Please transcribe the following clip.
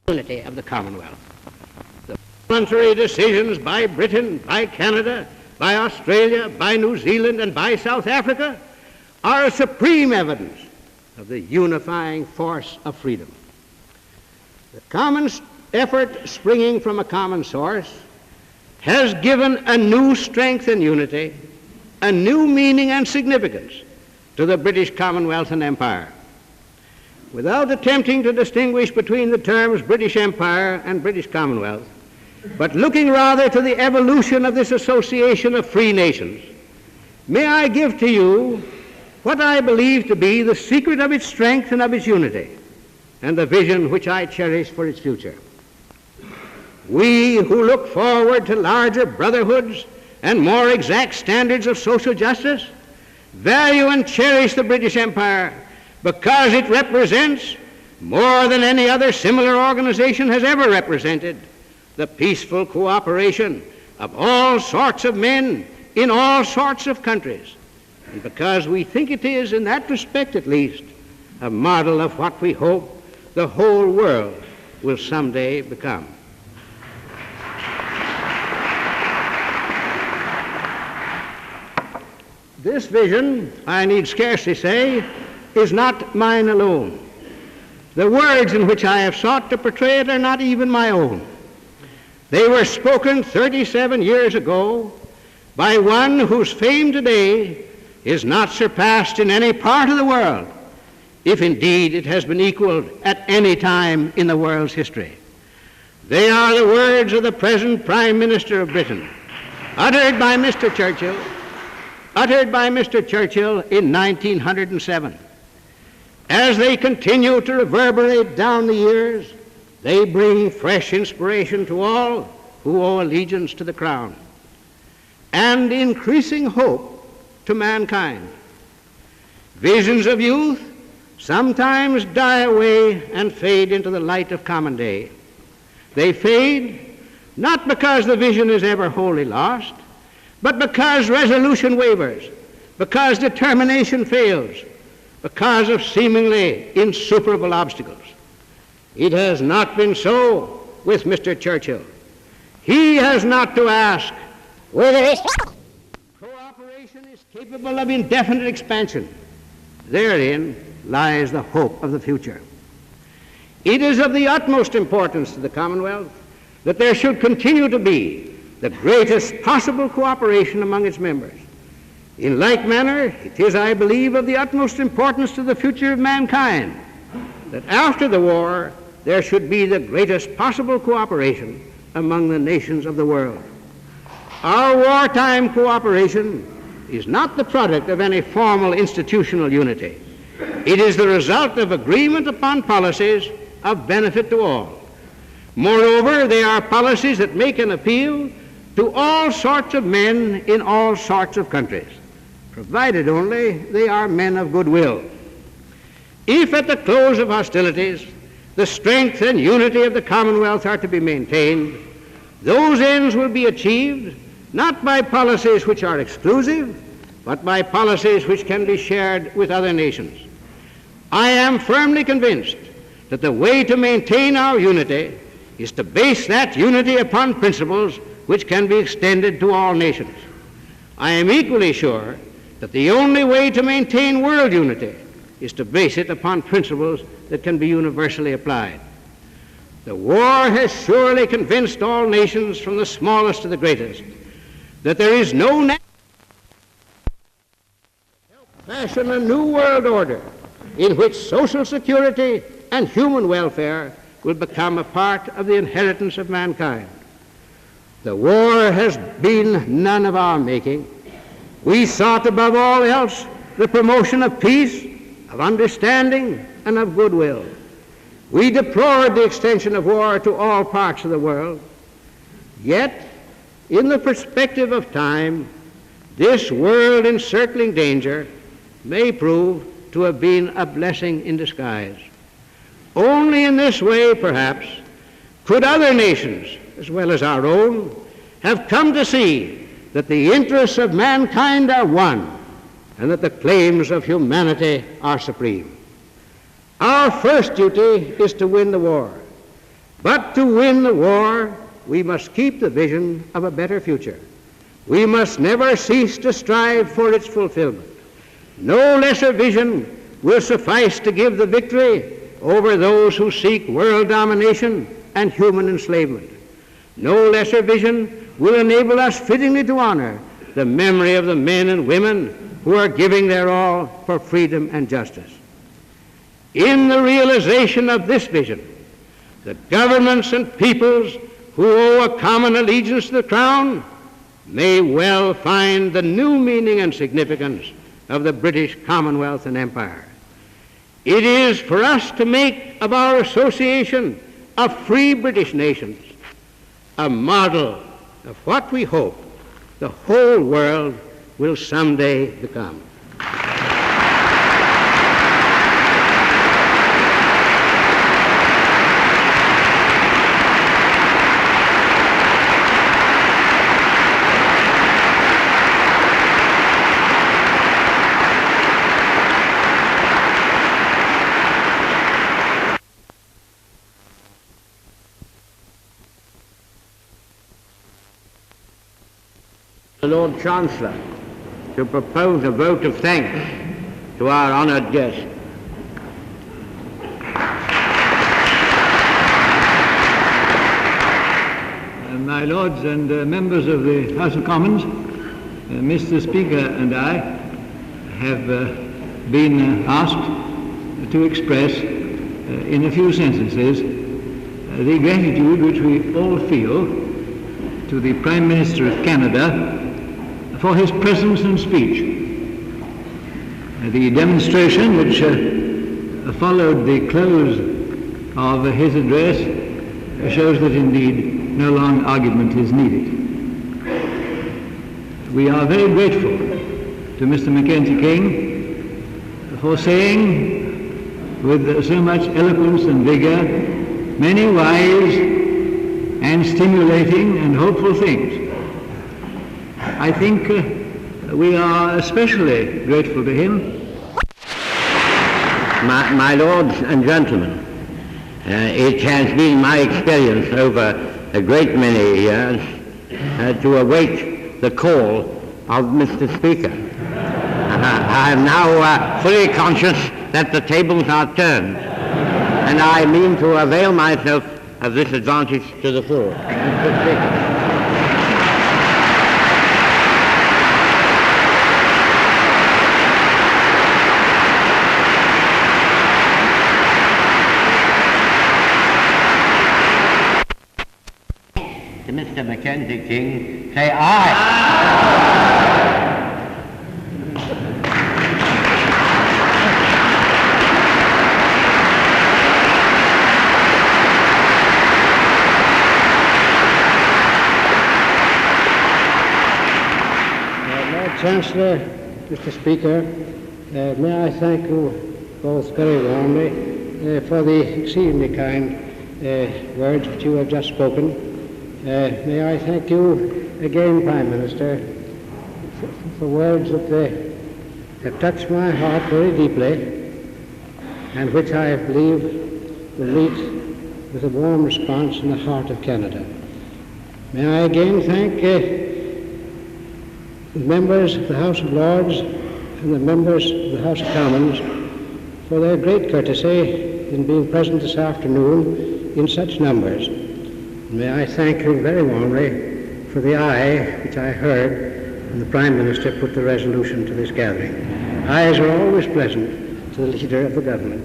unity of the Commonwealth. The voluntary decisions by Britain, by Canada, by Australia, by New Zealand, and by South Africa are a supreme evidence of the unifying force of freedom. The common effort springing from a common source has given a new strength and unity, a new meaning and significance to the British Commonwealth and Empire. Without attempting to distinguish between the terms British Empire and British Commonwealth, but looking rather to the evolution of this association of free nations, may I give to you what I believe to be the secret of its strength and of its unity, and the vision which I cherish for its future. We who look forward to larger brotherhoods and more exact standards of social justice value and cherish the British Empire because it represents, more than any other similar organization has ever represented, the peaceful cooperation of all sorts of men in all sorts of countries, and because we think it is, in that respect at least, a model of what we hope the whole world will someday become. This vision, I need scarcely say, is not mine alone. The words in which I have sought to portray it are not even my own. They were spoken 37 years ago by one whose fame today is not surpassed in any part of the world, if indeed it has been equaled at any time in the world's history. They are the words of the present Prime Minister of Britain, uttered by Mr. Churchill in 1907. As they continue to reverberate down the years, they bring fresh inspiration to all who owe allegiance to the Crown, and increasing hope to mankind. Visions of youth sometimes die away and fade into the light of common day. They fade not because the vision is ever wholly lost, but because resolution wavers, because determination fails, because of seemingly insuperable obstacles. It has not been so with Mr. Churchill. He has not to ask whether his cooperation is capable of indefinite expansion. Therein lies the hope of the future. It is of the utmost importance to the Commonwealth that there should continue to be the greatest possible cooperation among its members. In like manner, it is, I believe, of the utmost importance to the future of mankind that after the war there should be the greatest possible cooperation among the nations of the world. Our wartime cooperation is not the product of any formal institutional unity. It is the result of agreement upon policies of benefit to all. Moreover, they are policies that make an appeal to all sorts of men in all sorts of countries, provided only they are men of goodwill. If at the close of hostilities the strength and unity of the Commonwealth are to be maintained, those ends will be achieved not by policies which are exclusive, but by policies which can be shared with other nations. I am firmly convinced that the way to maintain our unity is to base that unity upon principles which can be extended to all nations. I am equally sure that the only way to maintain world unity is to base it upon principles that can be universally applied. The war has surely convinced all nations, from the smallest to the greatest, that there is no help fashion a new world order in which social security and human welfare will become a part of the inheritance of mankind. The war has been none of our making. We sought above all else the promotion of peace, of understanding, and of goodwill. We deplored the extension of war to all parts of the world. Yet, in the perspective of time, this world-encircling danger may prove to have been a blessing in disguise. Only in this way, perhaps, could other nations, as well as our own, have come to see that the interests of mankind are one and that the claims of humanity are supreme. Our first duty is to win the war. But to win the war, we must keep the vision of a better future. We must never cease to strive for its fulfillment. No lesser vision will suffice to give the victory over those who seek world domination and human enslavement. No lesser vision will enable us fittingly to honor the memory of the men and women who are giving their all for freedom and justice. In the realization of this vision, the governments and peoples who owe a common allegiance to the Crown may well find the new meaning and significance of the British Commonwealth and Empire. It is for us to make of our association of free British nations a model of what we hope the whole world will someday become. The Lord Chancellor to propose a vote of thanks to our honoured guest. My Lords and members of the House of Commons, Mr. Speaker and I have been asked to express in a few sentences the gratitude which we all feel to the Prime Minister of Canada for his presence and speech. The demonstration which followed the close of his address shows that indeed no long argument is needed. We are very grateful to Mr. Mackenzie King for saying with so much eloquence and vigor many wise and stimulating and hopeful things. I think we are especially grateful to him. My Lords and Gentlemen, it has been my experience over a great many years to await the call of Mr. Speaker. I am now fully conscious that the tables are turned, and I mean to avail myself of this advantage to the full. Mr. Speaker. To Mr. Mackenzie King, say aye. Lord Chancellor, Mr. Speaker, may I thank you both very warmly for the exceedingly kind words which you have just spoken. May I thank you again, Prime Minister, for words that have touched my heart very deeply and which I believe will meet with a warm response in the heart of Canada. May I again thank the members of the House of Lords and the members of the House of Commons for their great courtesy in being present this afternoon in such numbers. May I thank you very warmly for the aye which I heard when the Prime Minister put the resolution to this gathering. Ayes are always pleasant to the leader of the government.